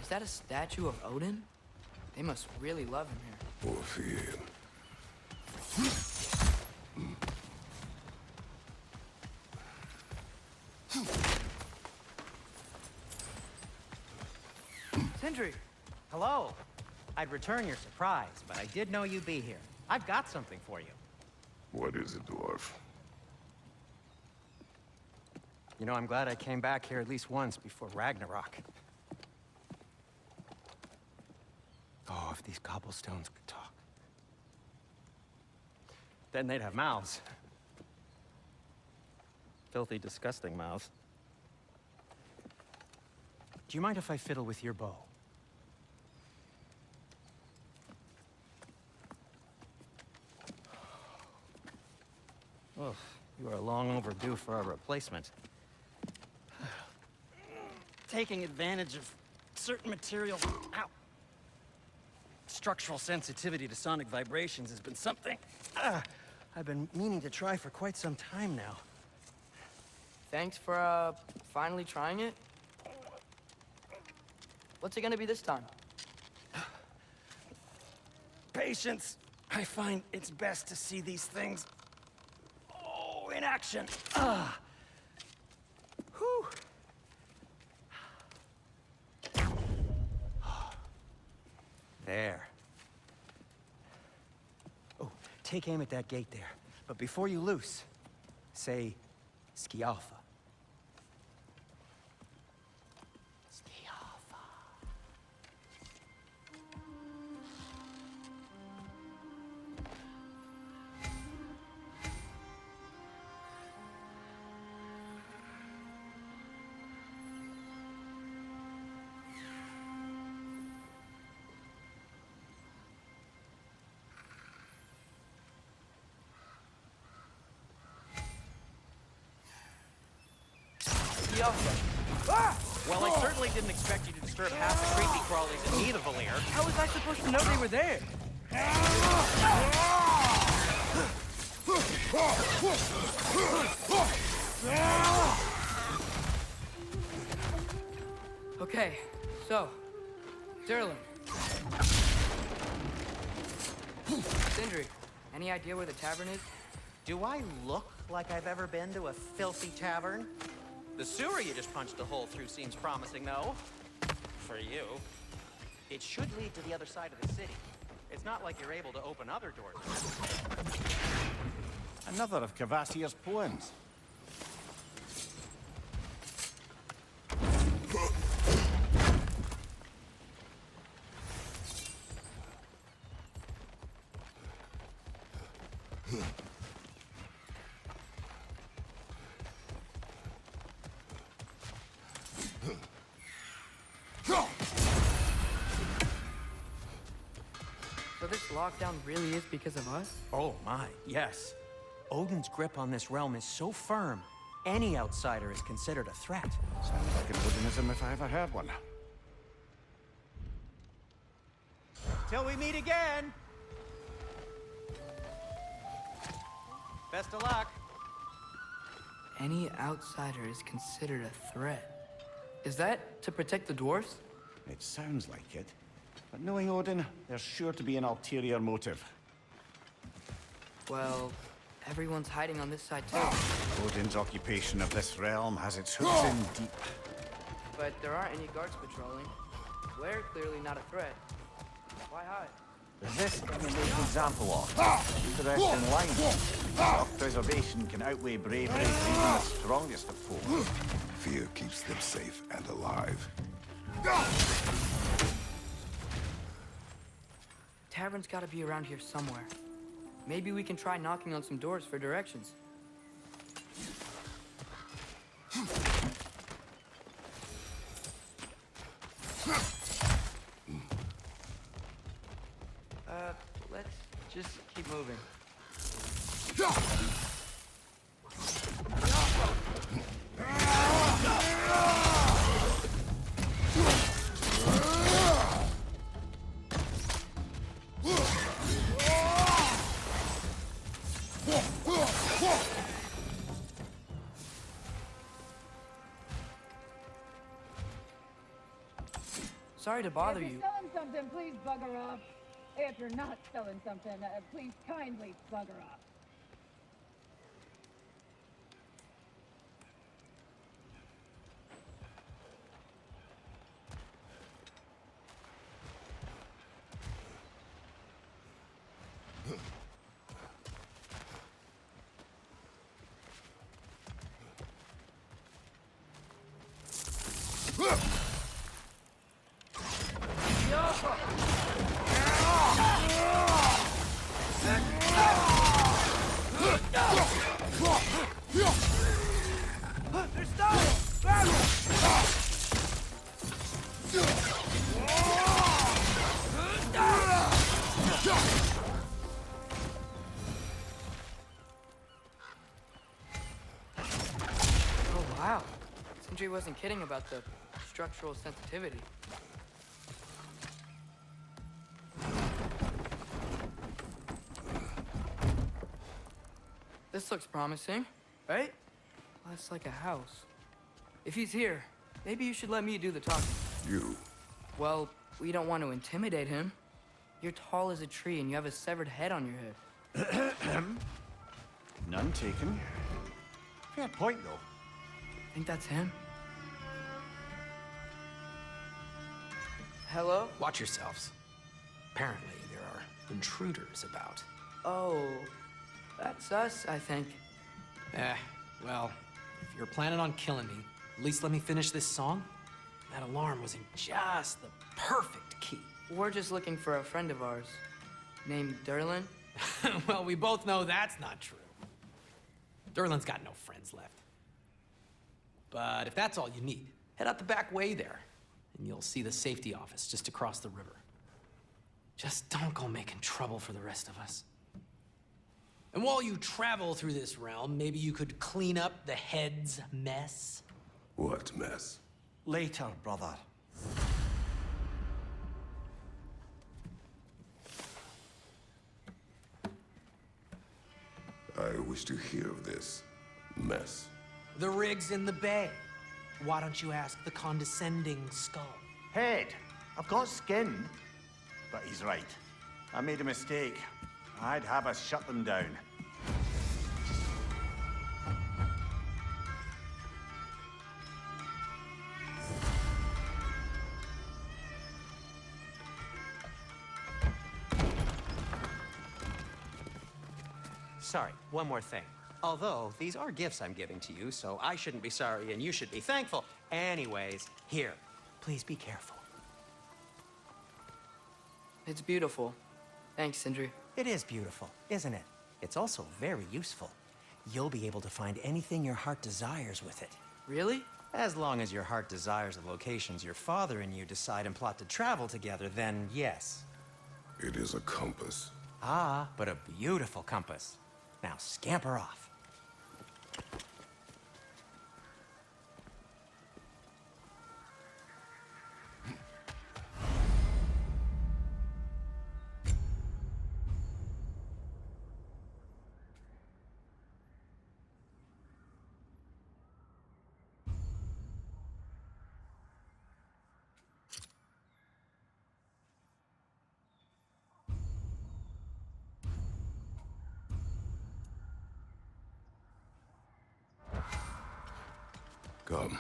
Is that a statue of Odin? They must really love him here. Or fear him. Sindri! Hello. I'd return your surprise, but I did know you'd be here. I've got something for you. What is it, dwarf? You know, I'm glad I came back here at least once before Ragnarok. Oh, if these cobblestones could talk. Then they'd have mouths. Filthy, disgusting mouths. Do you mind if I fiddle with your bow? Oh, you are long overdue for a replacement. Taking advantage of certain materials. Ow! Structural sensitivity to sonic vibrations has been something I've been meaning to try for quite some time now. Thanks for, finally trying it. What's it gonna be this time? Patience. I find it's best to see these things, in action. Whew. There. Oh, take aim at that gate there. But before you loose, say, Skialfa. Skialfa. Ah! Well, I certainly didn't expect you to disturb half the creepy crawlies in either Valir. How was I supposed to know they were there? Okay, so, Durlin. Sindri, any idea where the tavern is? Do I look like I've ever been to a filthy tavern? The sewer you just punched a hole through seems promising, though. For you. It should lead to the other side of the city. It's not like you're able to open other doors. Another of Kvasir's poems. So this lockdown really is because of us? Oh my, yes. Odin's grip on this realm is so firm, any outsider is considered a threat. Sounds like an Odinism if I ever heard one. Till we meet again! Best of luck. Any outsider is considered a threat. Is that to protect the dwarves? It sounds like it. But knowing Odin, there's sure to be an ulterior motive. Well, everyone's hiding on this side too. Odin's occupation of this realm has its hooks in deep. But there aren't any guards patrolling. We're clearly not a threat. Why hide? This can be made an example of. The rest in line. Self-preservation can outweigh bravery for even the strongest of foes. Fear keeps them safe and alive. Tavern's gotta be around here somewhere. Maybe we can try knocking on some doors for directions. Let's just keep moving. Sorry to bother If you. you're selling something, please bugger off. If you're not selling something, please kindly bugger off. Oh, wow. Sindri wasn't kidding about the structural sensitivity. This looks promising, right? Well, it's like a house. If he's here, maybe you should let me do the talking. You. Well, we don't want to intimidate him. You're tall as a tree and you have a severed head on your head. None taken. Fair point, though. Think that's him? Hello? Watch yourselves. Apparently, there are intruders about. Oh, that's us, I think. Well, if you're planning on killing me, at least let me finish this song. That alarm was in just the perfect key. We're just looking for a friend of ours named Durlin. Well, we both know that's not true. Durlin's got no friends left. But if that's all you need, head out the back way there, and you'll see the safety office just across the river. Just don't go making trouble for the rest of us. And while you travel through this realm, maybe you could clean up the head's mess? What mess? Later, brother. I wish to hear of this mess. The rig's in the bay. Why don't you ask the condescending skull? Head. I've got skin. But he's right. I made a mistake. I'd have us shut them down. Sorry, one more thing. Although, these are gifts I'm giving to you, so I shouldn't be sorry and you should be thankful. Anyways, here, please be careful. It's beautiful. Thanks, Sindri. It is beautiful, isn't it? It's also very useful. You'll be able to find anything your heart desires with it. Really? As long as your heart desires the locations your father and you decide and plot to travel together, then yes. It is a compass. Ah, but a beautiful compass. Now scamper off. Come.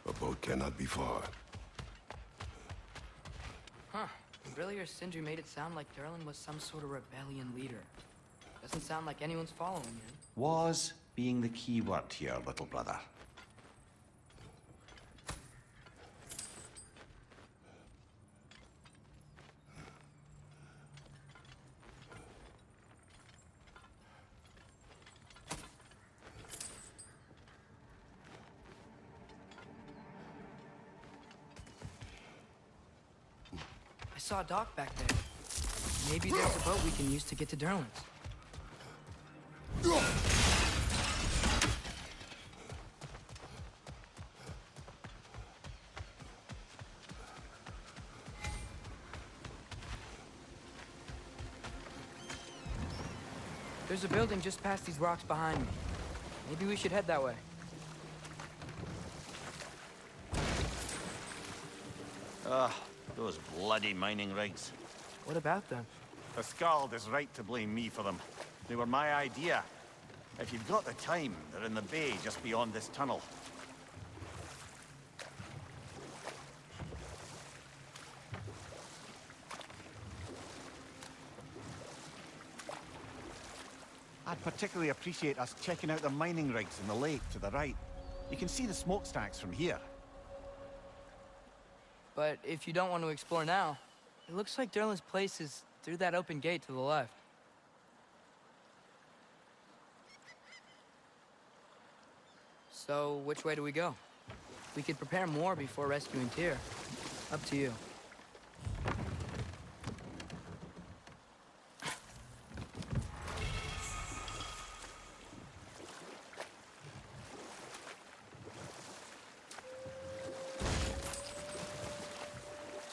A boat cannot be far. Huh. Earlier, Sindri made it sound like Durlin was some sort of rebellion leader. Doesn't sound like anyone's following him. Was being the key word here, little brother. I saw a dock back there. Maybe there's a boat we can use to get to Durlin's. There's a building just past these rocks behind me. Maybe we should head that way. Those bloody mining rigs. What about them? The Skald is right to blame me for them. They were my idea. If you've got the time, they're in the bay just beyond this tunnel. I'd particularly appreciate us checking out the mining rigs in the lake to the right. You can see the smokestacks from here. But if you don't want to explore now, it looks like Durlin's place is through that open gate to the left. So, which way do we go? We could prepare more before rescuing Tyr. Up to you.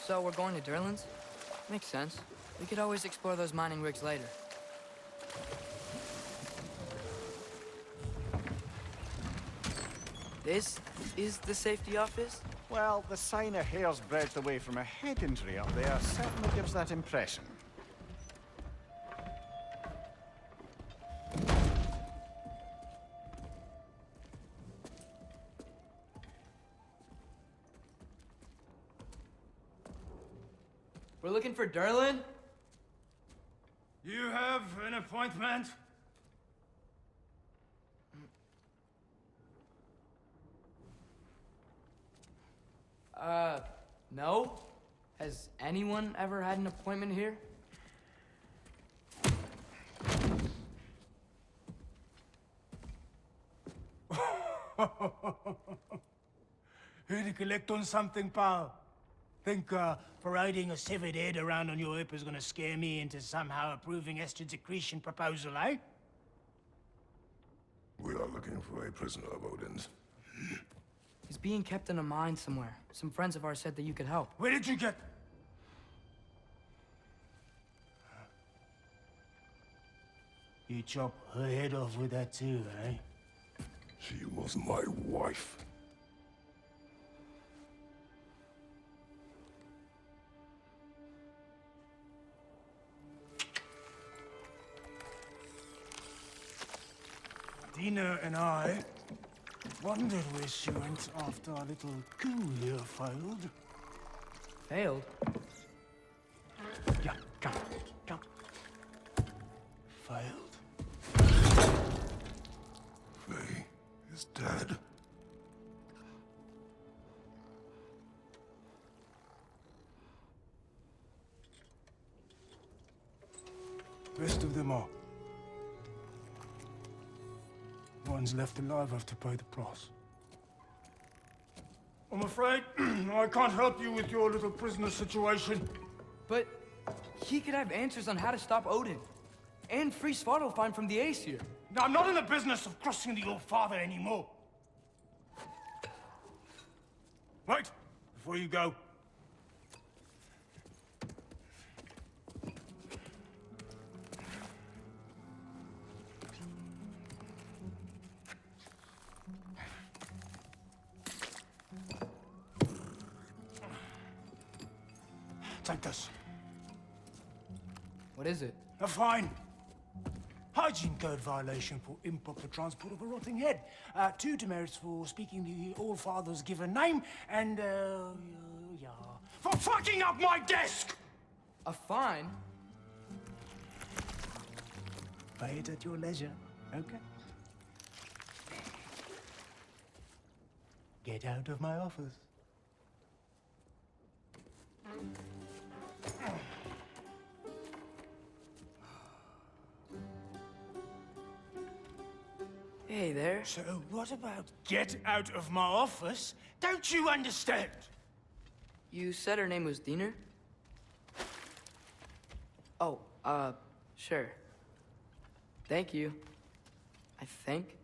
So we're going to Durlin's? Makes sense. We could always explore those mining rigs later. This is the safety office? Well, the sign a hair's breadth away from a head injury up there certainly gives that impression. We're looking for Durlin? You have an appointment? No? Has anyone ever had an appointment here? Here to collect on something, pal? Think, parading a severed head around on your hip is gonna scare me into somehow approving estrogen secretion proposal, eh? We are looking for a prisoner of Odin's. He's being kept in a mine somewhere. Some friends of ours said that you could help. Where did you get... You chop her head off with that too, eh? She was my wife. Dina and I wondered where she went after our little coup here failed. Failed? Yeah, come. Failed. Faye is dead. Best of them all. One's left alive have to pay the price. I'm afraid I can't help you with your little prisoner situation. But he could have answers on how to stop Odin. And free Svartalfheim from the Aesir. I'm not in the business of crossing the old father anymore. Wait, before you go. Take this. What is it? A fine. Hygiene code violation for improper transport of a rotting head. 2 demerits for speaking the All-Father's given name, and, yeah. For fucking up my desk! A fine? Pay it at your leisure, okay? Get out of my office. Hey there. So what about get out of my office? Don't you understand? You said her name was Diener? Oh, sure. Thank you. I think.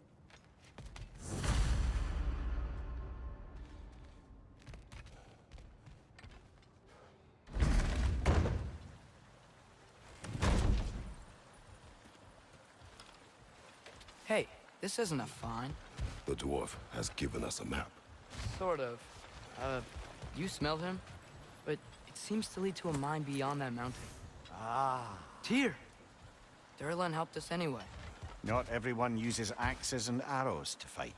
Hey, this isn't a fine. The dwarf has given us a map. Sort of. You smelled him? But it seems to lead to a mine beyond that mountain. Ah. Tyr! Durlin helped us anyway. Not everyone uses axes and arrows to fight.